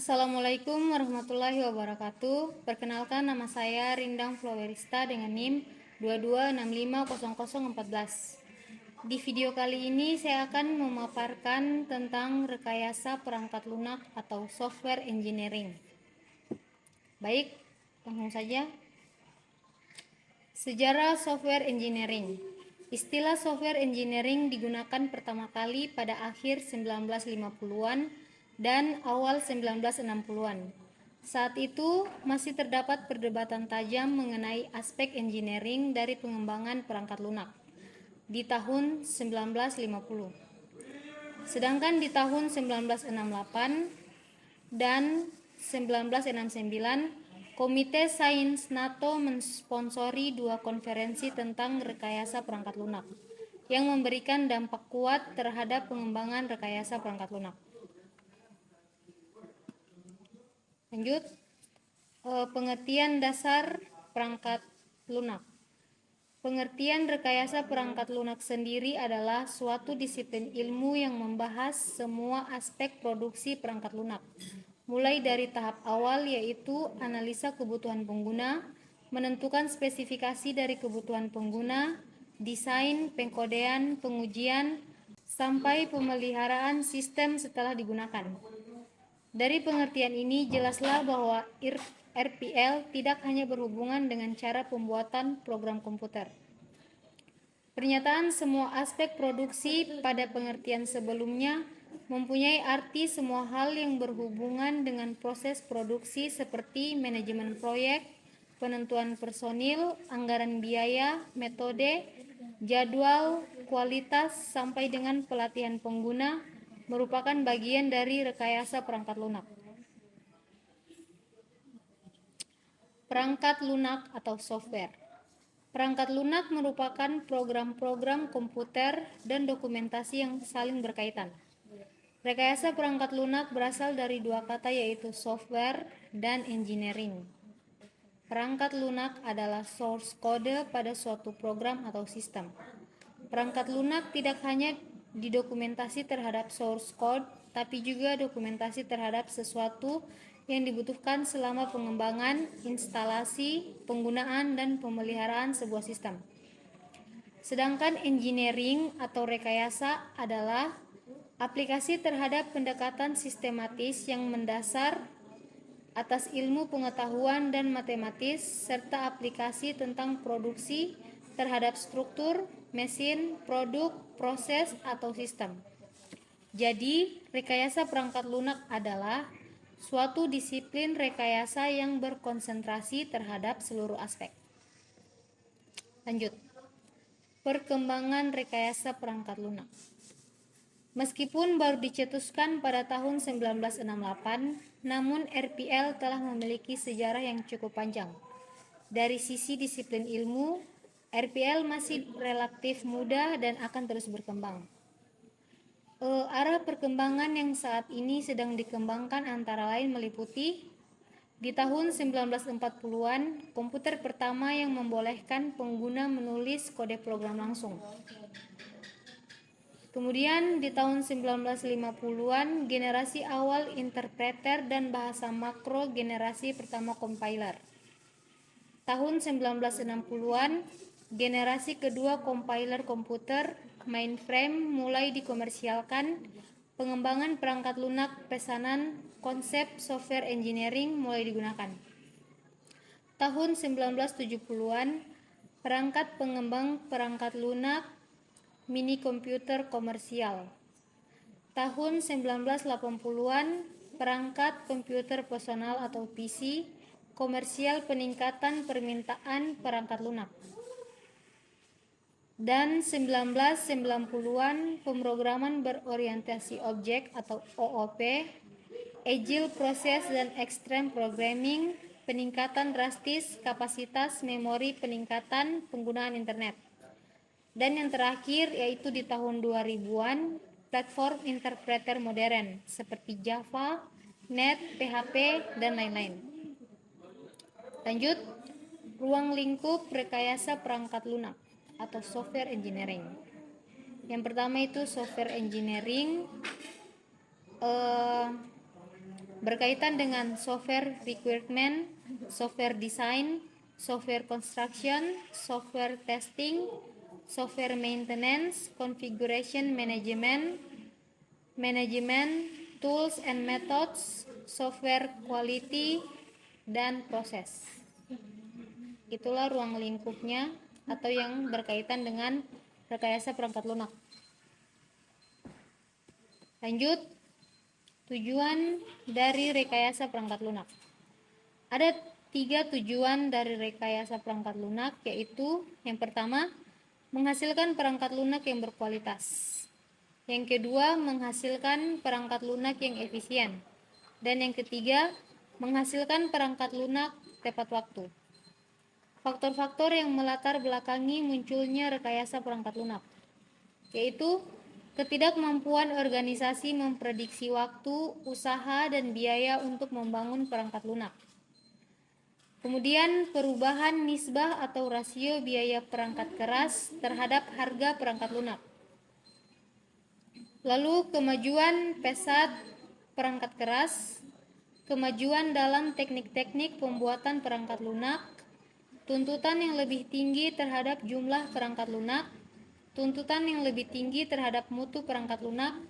Assalamualaikum warahmatullahi wabarakatuh. Perkenalkan, nama saya Rindang Flowerista dengan NIM 22650014. Di video kali ini saya akan memaparkan tentang rekayasa perangkat lunak atau software engineering. Baik, langsung saja. Sejarah software engineering. Istilah software engineering digunakan pertama kali pada akhir 1950-an dan awal 1960-an. Saat itu masih terdapat perdebatan tajam mengenai aspek engineering dari pengembangan perangkat lunak di tahun 1950. Sedangkan di tahun 1968 dan 1969, Komite Sains NATO mensponsori dua konferensi tentang rekayasa perangkat lunak yang memberikan dampak kuat terhadap pengembangan rekayasa perangkat lunak. Lanjut, pengertian dasar perangkat lunak. Pengertian rekayasa perangkat lunak sendiri adalah suatu disiplin ilmu yang membahas semua aspek produksi perangkat lunak, mulai dari tahap awal yaitu analisa kebutuhan pengguna, menentukan spesifikasi dari kebutuhan pengguna, desain, pengkodean, pengujian, sampai pemeliharaan sistem setelah digunakan. Dari pengertian ini jelaslah bahwa RPL tidak hanya berhubungan dengan cara pembuatan program komputer. Pernyataan semua aspek produksi pada pengertian sebelumnya mempunyai arti semua hal yang berhubungan dengan proses produksi seperti manajemen proyek, penentuan personil, anggaran biaya, metode, jadwal, kualitas, sampai dengan pelatihan pengguna merupakan bagian dari rekayasa perangkat lunak. Perangkat lunak atau software. Perangkat lunak merupakan program-program komputer dan dokumentasi yang saling berkaitan. Rekayasa perangkat lunak berasal dari dua kata yaitu software dan engineering. Perangkat lunak adalah source kode pada suatu program atau sistem. Perangkat lunak tidak hanya didokumentasi terhadap source code, tapi juga dokumentasi terhadap sesuatu yang dibutuhkan selama pengembangan, instalasi, penggunaan, dan pemeliharaan sebuah sistem. Sedangkan engineering atau rekayasa adalah aplikasi terhadap pendekatan sistematis yang mendasar atas ilmu pengetahuan dan matematis serta aplikasi tentang produksi terhadap struktur, mesin, produk, proses, atau sistem. Jadi, rekayasa perangkat lunak adalah suatu disiplin rekayasa yang berkonsentrasi terhadap seluruh aspek. Lanjut. Perkembangan rekayasa perangkat lunak. Meskipun baru dicetuskan pada tahun 1968, namun RPL telah memiliki sejarah yang cukup panjang. Dari sisi disiplin ilmu, RPL masih relatif muda dan akan terus berkembang. Arah perkembangan yang saat ini sedang dikembangkan antara lain meliputi di tahun 1940-an, komputer pertama yang membolehkan pengguna menulis kode program langsung. Kemudian di tahun 1950-an, generasi awal interpreter dan bahasa makro generasi pertama compiler. Tahun 1960-an, generasi kedua compiler komputer, mainframe, mulai dikomersialkan. Pengembangan perangkat lunak pesanan, konsep software engineering mulai digunakan. Tahun 1970-an, perangkat pengembang perangkat lunak mini komputer komersial. Tahun 1980-an, perangkat komputer personal atau PC komersial, peningkatan permintaan perangkat lunak. Dan 1990-an, pemrograman berorientasi objek atau OOP, Agile Process dan Extreme Programming, peningkatan drastis kapasitas memori, peningkatan penggunaan internet. Dan yang terakhir yaitu di tahun 2000-an, platform interpreter modern seperti Java, Net, PHP, dan lain-lain. Lanjut, ruang lingkup rekayasa perangkat lunak atau software engineering. Yang pertama itu software engineering berkaitan dengan software requirement, software design, software construction, software testing, software maintenance, configuration management, tools and methods, software quality, dan proses. Itulah ruang lingkupnya atau yang berkaitan dengan rekayasa perangkat lunak. Lanjut, tujuan dari rekayasa perangkat lunak. Ada 3 tujuan dari rekayasa perangkat lunak, yaitu yang pertama, menghasilkan perangkat lunak yang berkualitas. Yang kedua, menghasilkan perangkat lunak yang efisien. Dan yang ketiga, menghasilkan perangkat lunak tepat waktu. Faktor-faktor yang melatar belakangi munculnya rekayasa perangkat lunak, yaitu ketidakmampuan organisasi memprediksi waktu, usaha, dan biaya untuk membangun perangkat lunak. Kemudian perubahan nisbah atau rasio biaya perangkat keras terhadap harga perangkat lunak. Lalu kemajuan pesat perangkat keras, kemajuan dalam teknik-teknik pembuatan perangkat lunak, tuntutan yang lebih tinggi terhadap jumlah perangkat lunak, tuntutan yang lebih tinggi terhadap mutu perangkat lunak,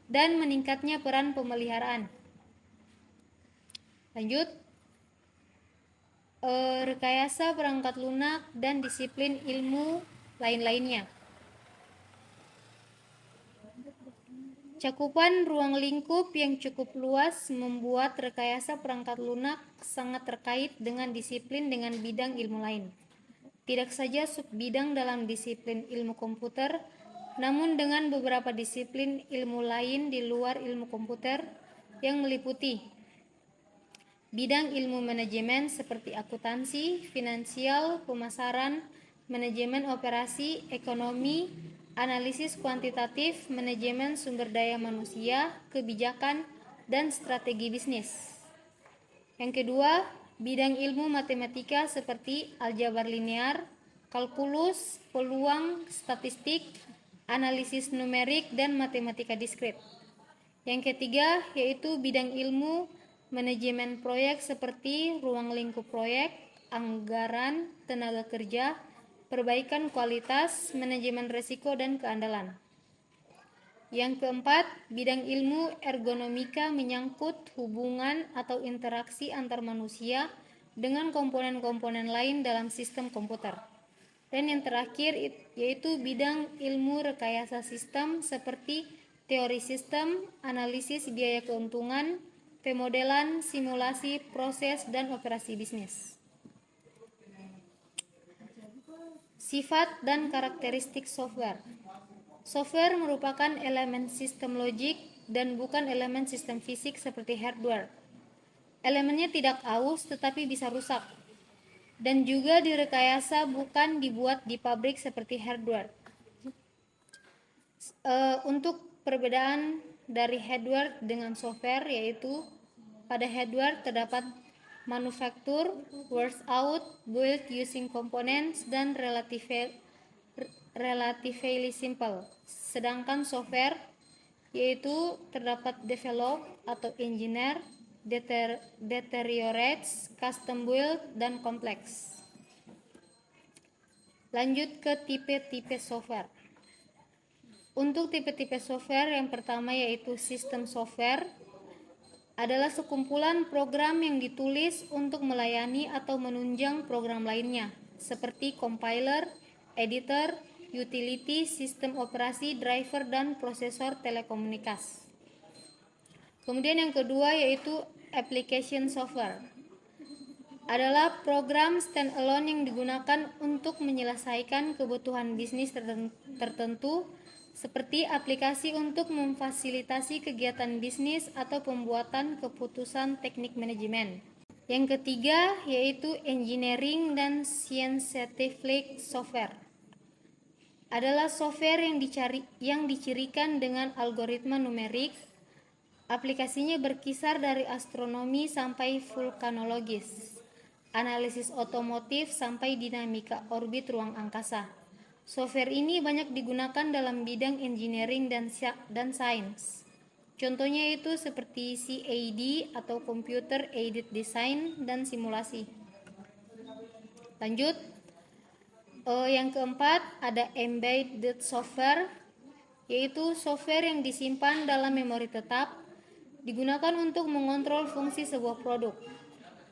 dan meningkatnya peran pemeliharaan. Lanjut, rekayasa perangkat lunak dan disiplin ilmu lain-lainnya. Cakupan ruang lingkup yang cukup luas membuat rekayasa perangkat lunak sangat terkait dengan disiplin dengan bidang ilmu lain. Tidak saja subbidang dalam disiplin ilmu komputer, namun dengan beberapa disiplin ilmu lain di luar ilmu komputer yang meliputi bidang ilmu manajemen seperti akuntansi, finansial, pemasaran, manajemen operasi, ekonomi, analisis kuantitatif, manajemen sumber daya manusia, kebijakan, dan strategi bisnis. Yang kedua, bidang ilmu matematika seperti aljabar linear, kalkulus, peluang, statistik, analisis numerik, dan matematika diskrit. Yang ketiga, yaitu bidang ilmu manajemen proyek seperti ruang lingkup proyek, anggaran, tenaga kerja, perbaikan kualitas, manajemen risiko, dan keandalan. Yang keempat, bidang ilmu ergonomika menyangkut hubungan atau interaksi antar manusia dengan komponen-komponen lain dalam sistem komputer. Dan yang terakhir yaitu bidang ilmu rekayasa sistem seperti teori sistem, analisis biaya keuntungan, pemodelan, simulasi, proses, dan operasi bisnis. Sifat dan karakteristik software. Software merupakan elemen sistem logik dan bukan elemen sistem fisik seperti hardware. Elemennya tidak aus tetapi bisa rusak. Dan juga direkayasa bukan dibuat di pabrik seperti hardware. Untuk perbedaan dari hardware dengan software, yaitu pada hardware terdapat manufacture, works out, build using components, dan relatively simple. Sedangkan software yaitu terdapat develop atau engineer, deteriorates, custom build, dan kompleks. Lanjut ke tipe-tipe software. Untuk tipe-tipe software, yang pertama yaitu sistem software adalah sekumpulan program yang ditulis untuk melayani atau menunjang program lainnya, seperti compiler, editor, utility, sistem operasi, driver, dan prosesor telekomunikasi. Kemudian yang kedua yaitu application software. Adalah program standalone yang digunakan untuk menyelesaikan kebutuhan bisnis tertentu, seperti aplikasi untuk memfasilitasi kegiatan bisnis atau pembuatan keputusan teknik manajemen. Yang ketiga yaitu engineering dan scientific software. Adalah software yang dicirikan dengan algoritma numerik. Aplikasinya berkisar dari astronomi sampai vulkanologis, analisis otomotif sampai dinamika orbit ruang angkasa. Software ini banyak digunakan dalam bidang engineering dan sains. Contohnya itu seperti CAD atau Computer Aided Design dan simulasi. Lanjut, yang keempat ada embedded software, yaitu software yang disimpan dalam memori tetap, digunakan untuk mengontrol fungsi sebuah produk.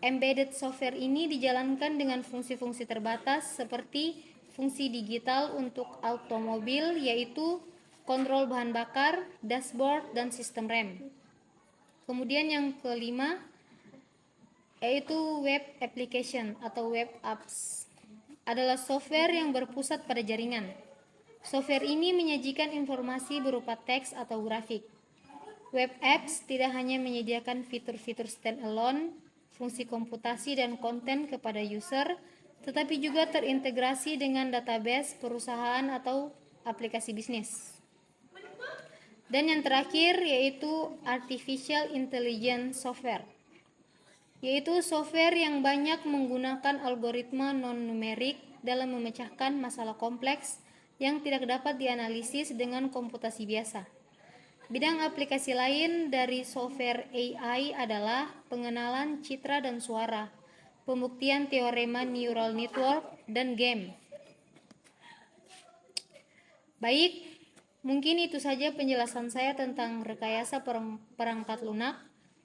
Embedded software ini dijalankan dengan fungsi-fungsi terbatas seperti fungsi digital untuk automobil, yaitu kontrol bahan bakar, dashboard, dan sistem rem. Kemudian yang kelima yaitu web application atau web apps, adalah software yang berpusat pada jaringan. Software ini menyajikan informasi berupa teks atau grafik. Web apps tidak hanya menyediakan fitur-fitur standalone, fungsi komputasi dan konten kepada user, tetapi juga terintegrasi dengan database perusahaan atau aplikasi bisnis. Dan yang terakhir yaitu artificial intelligence software, yaitu software yang banyak menggunakan algoritma non-numerik dalam memecahkan masalah kompleks yang tidak dapat dianalisis dengan komputasi biasa. Bidang aplikasi lain dari software AI adalah pengenalan citra dan suara, pembuktian teorema neural network, dan game. Baik, mungkin itu saja penjelasan saya tentang rekayasa perangkat lunak.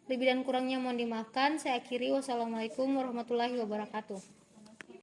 Lebih dan kurangnya mohon dimaafkan. Saya akhiri. Wassalamualaikum warahmatullahi wabarakatuh.